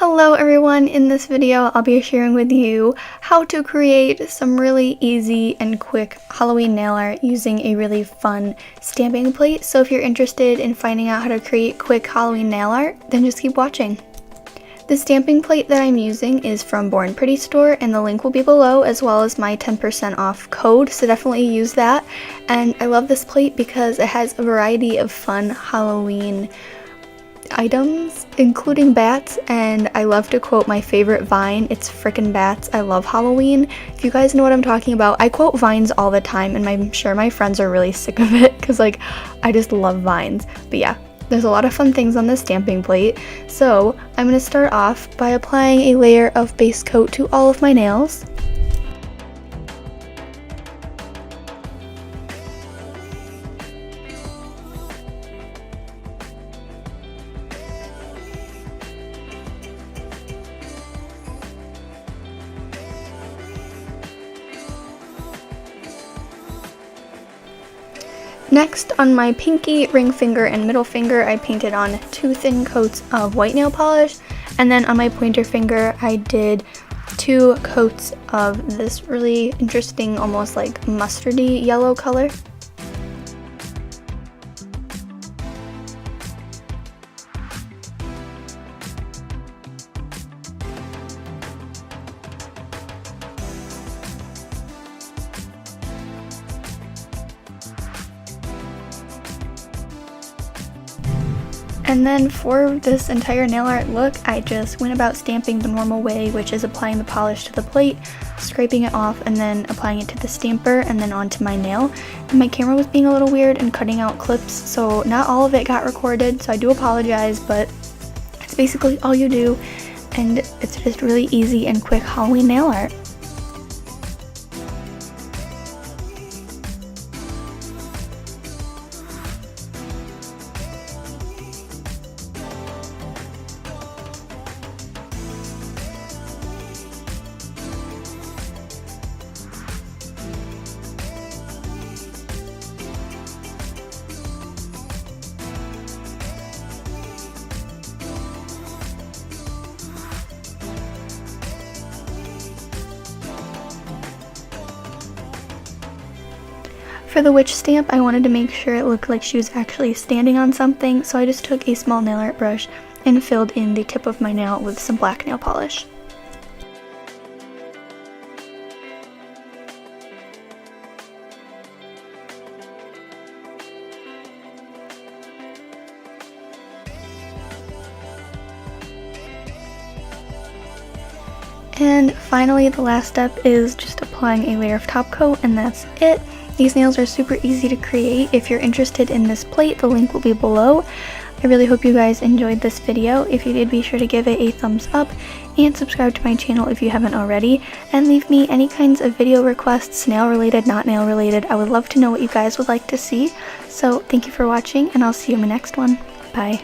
Hello everyone, in this video I'll be sharing with you how to create some really easy and quick Halloween nail art using a really fun stamping plate. So if you're interested in finding out how to create quick Halloween nail art, then just keep watching. The stamping plate that I'm using is from Born Pretty store, and the link will be below, as well as my 10% off code, so definitely use that. And I love this plate because it has a variety of fun Halloween items, including bats, and I love to quote my favorite vine. It's frickin' bats. I love Halloween. If you guys know what I'm talking about, I quote vines all the time, and I'm sure my friends are really sick of it because I just love vines. But yeah, there's a lot of fun things on this stamping plate. So I'm going to start off by applying a layer of base coat to all of my nails. Next, on my pinky, ring finger, and middle finger, I painted on 2 thin coats of white nail polish, and then on my pointer finger, I did 2 coats of this really interesting, almost like mustardy yellow color. And then for this entire nail art look, I just went about stamping the normal way, which is applying the polish to the plate, scraping it off, and then applying it to the stamper and then onto my nail. And my camera was being a little weird and cutting out clips, so not all of it got recorded, so I do apologize, but it's basically all you do, and it's just really easy and quick Halloween nail art. For the witch stamp, I wanted to make sure it looked like she was actually standing on something, so I just took a small nail art brush and filled in the tip of my nail with some black nail polish. And finally, the last step is just applying a layer of top coat, and that's it. These nails are super easy to create. If you're interested in this plate, the link will be below. I really hope you guys enjoyed this video. If you did, be sure to give it a thumbs up and subscribe to my channel if you haven't already, and leave me any kinds of video requests, nail related, not nail related. I would love to know what you guys would like to see. So thank you for watching, and I'll see you in my next one. Bye.